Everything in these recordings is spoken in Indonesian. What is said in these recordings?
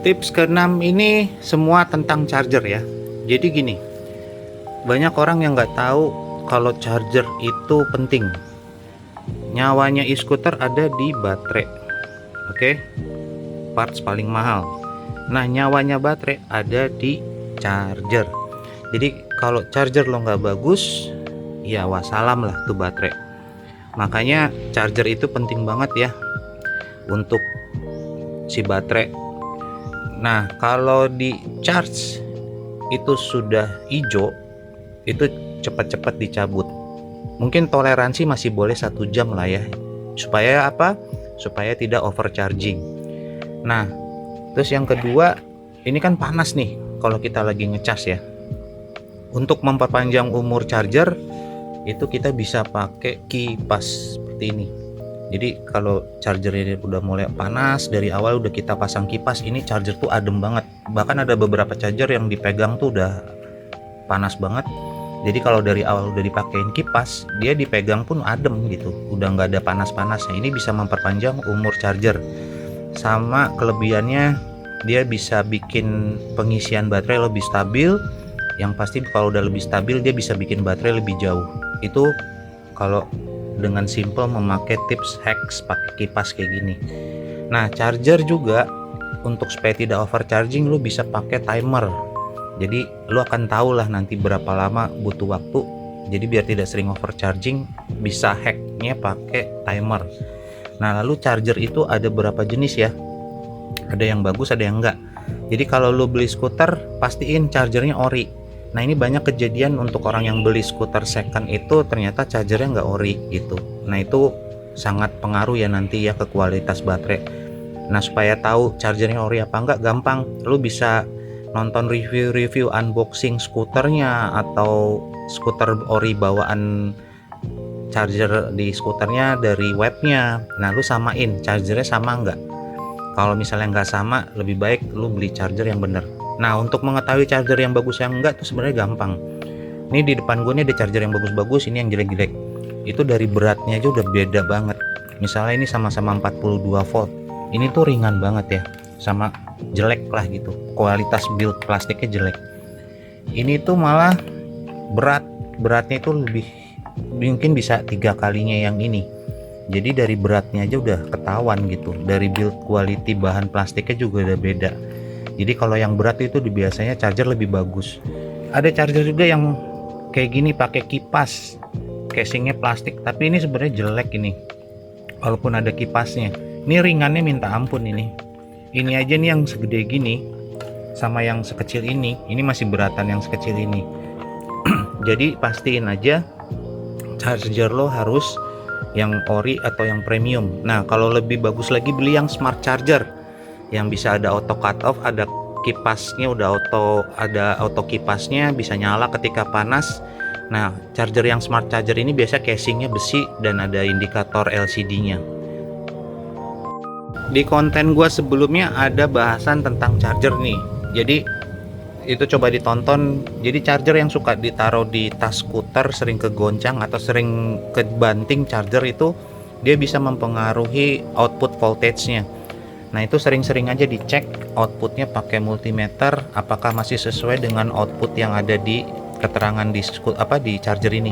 Tips keenam ini semua tentang charger ya. Jadi gini, banyak orang yang nggak tahu kalau charger itu penting. Nyawanya e-scooter ada di baterai. Oke, parts paling mahal. Nah, nyawanya baterai ada di charger. Jadi kalau charger lo nggak bagus, ya wassalam lah tuh baterai. Makanya charger itu penting banget ya untuk si baterai. Nah, kalau di charge itu sudah hijau, itu cepat-cepat dicabut. Mungkin toleransi masih boleh 1 jam lah ya. Supaya apa? Supaya tidak overcharging. Nah, terus yang kedua, ini kan panas nih kalau kita lagi ngecas ya. Untuk memperpanjang umur charger, itu kita bisa pakai kipas seperti ini. Jadi kalau charger ini udah mulai panas, dari awal udah kita pasang kipas, ini charger tuh adem banget. Bahkan ada beberapa charger yang dipegang tuh udah panas banget. Jadi kalau dari awal udah dipakein kipas, dia dipegang pun adem gitu, udah nggak ada panas-panasnya. Ini bisa memperpanjang umur charger. Sama kelebihannya, dia bisa bikin pengisian baterai lebih stabil. Yang pasti kalau udah lebih stabil, dia bisa bikin baterai lebih jauh. Itu kalau dengan simple memakai tips hacks pakai kipas kayak gini. Nah, charger juga untuk supaya tidak overcharging, lu bisa pakai timer. Jadi lu akan tahu lah nanti berapa lama butuh waktu. Jadi biar tidak sering overcharging, bisa hacknya pakai timer. Nah, lalu charger itu ada berapa jenis ya? Ada yang bagus, ada yang enggak. Jadi kalau lu beli skuter, pastiin chargernya ori. Nah, ini banyak kejadian untuk orang yang beli skuter second itu ternyata chargernya nggak ori gitu. Nah, itu sangat pengaruh ya nanti ya ke kualitas baterai. Nah, supaya tahu chargernya ori apa enggak, gampang. Lu bisa nonton review unboxing skuternya atau skuter ori bawaan charger di skuternya dari webnya. Nah, lu samain chargernya sama enggak. Kalau misalnya nggak sama, lebih baik lu beli charger yang bener. Nah, untuk mengetahui charger yang bagus yang enggak tuh sebenarnya gampang. Ini di depan gue nih ada charger yang bagus-bagus, ini yang jelek-jelek. Itu dari beratnya aja udah beda banget. Misalnya ini sama-sama 42 volt. Ini tuh ringan banget ya, sama jelek lah gitu. Kualitas build plastiknya jelek. Ini tuh malah beratnya itu lebih, mungkin bisa 3 kalinya yang ini. Jadi dari beratnya aja udah ketahuan gitu. Dari build quality bahan plastiknya juga udah beda. Jadi kalau yang berat itu biasanya charger lebih bagus. Ada charger juga yang kayak gini pakai kipas, casingnya plastik, tapi ini sebenarnya jelek ini. Walaupun ada kipasnya, ini ringannya minta ampun ini. Ini aja nih yang segede gini, sama yang sekecil ini masih beratan yang sekecil ini. Jadi pastiin aja charger lo harus yang ori atau yang premium. Nah, kalau lebih bagus lagi beli yang smart charger yang bisa ada auto cut off, ada kipasnya, ada auto kipasnya, bisa nyala ketika panas. Nah, charger yang smart charger ini biasa casingnya besi dan ada indikator LCD-nya. Di konten gua sebelumnya ada bahasan tentang charger nih, jadi itu coba ditonton. Jadi charger yang suka ditaruh di tas skuter, sering kegoncang atau sering kebanting charger itu, dia bisa mempengaruhi output voltage-nya. Nah, itu sering-sering aja dicek outputnya pakai multimeter, apakah masih sesuai dengan output yang ada di keterangan di charger ini.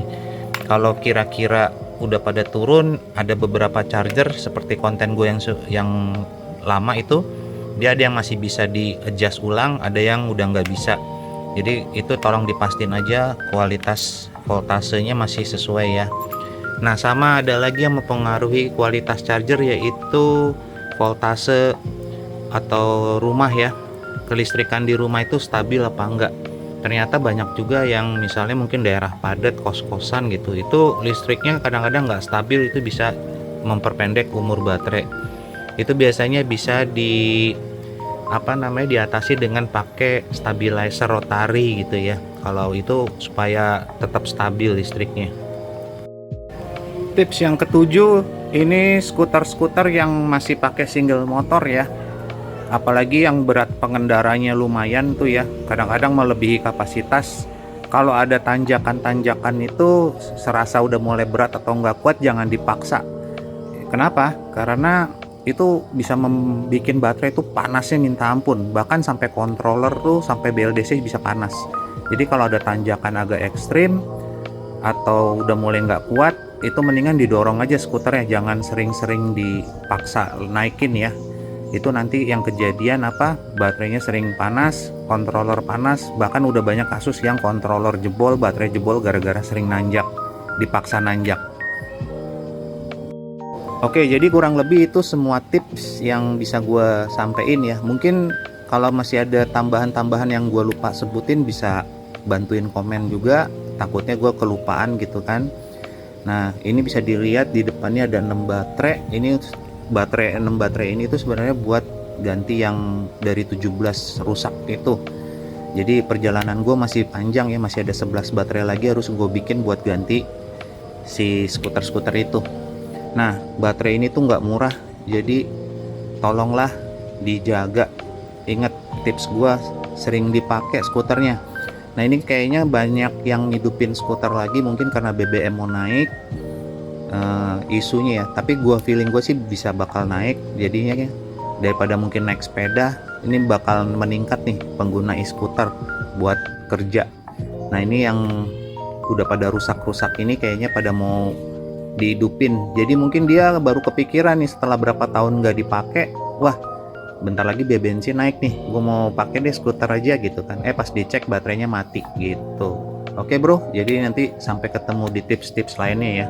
Kalau kira-kira udah pada turun, ada beberapa charger seperti konten gue yang lama itu, dia ada yang masih bisa di adjust ulang, ada yang udah nggak bisa. Jadi itu tolong dipastiin aja kualitas voltasenya masih sesuai ya. Nah, sama ada lagi yang mempengaruhi kualitas charger, yaitu voltase atau rumah ya, kelistrikan di rumah itu stabil apa enggak. Ternyata banyak juga yang misalnya mungkin daerah padat, kos-kosan gitu, itu listriknya kadang-kadang nggak stabil, itu bisa memperpendek umur baterai. Itu biasanya bisa diatasi dengan pakai stabilizer rotary gitu ya, kalau itu supaya tetap stabil listriknya. Tips yang ketujuh, ini skuter-skuter yang masih pakai single motor ya, apalagi yang berat pengendaranya lumayan tuh ya, kadang-kadang melebihi kapasitas. Kalau ada tanjakan-tanjakan itu serasa udah mulai berat atau nggak kuat, jangan dipaksa. Kenapa? Karena itu bisa membuat baterai itu panasnya minta ampun, bahkan sampai controller tuh sampai BLDC bisa panas. Jadi kalau ada tanjakan agak ekstrim atau udah mulai nggak kuat, itu mendingan didorong aja skuternya, jangan sering-sering dipaksa naikin ya. Itu nanti yang kejadian apa, baterainya sering panas, controller panas, bahkan udah banyak kasus yang controller jebol, baterai jebol gara-gara sering nanjak, dipaksa nanjak. Oke, jadi kurang lebih itu semua tips yang bisa gue sampein ya. Mungkin kalau masih ada tambahan-tambahan yang gue lupa sebutin, bisa bantuin komen juga, takutnya gue kelupaan gitu kan. Nah, ini bisa dilihat di depannya ada 6 baterai. Ini baterai 6 baterai ini tuh sebenarnya buat ganti yang dari 17 rusak itu. Jadi perjalanan gue masih panjang ya, masih ada 11 baterai lagi harus gue bikin buat ganti si skuter-skuter itu. Nah, baterai ini tuh nggak murah, jadi tolonglah dijaga. Ingat tips gua, sering dipakai skuternya. Nah, ini kayaknya banyak yang ngidupin skuter lagi, mungkin karena BBM mau naik isunya ya. Tapi gua feeling gue sih bisa bakal naik, jadinya ya, daripada mungkin naik sepeda, ini bakal meningkat nih pengguna e-skuter buat kerja. Nah, ini yang udah pada rusak-rusak ini kayaknya pada mau dihidupin. Jadi mungkin dia baru kepikiran nih setelah berapa tahun nggak dipakai, wah bentar lagi biaya bensin naik nih, gue mau pakai deh skuter aja gitu kan. Pas dicek baterainya mati gitu. Oke bro, jadi nanti sampai ketemu di tips-tips lainnya ya.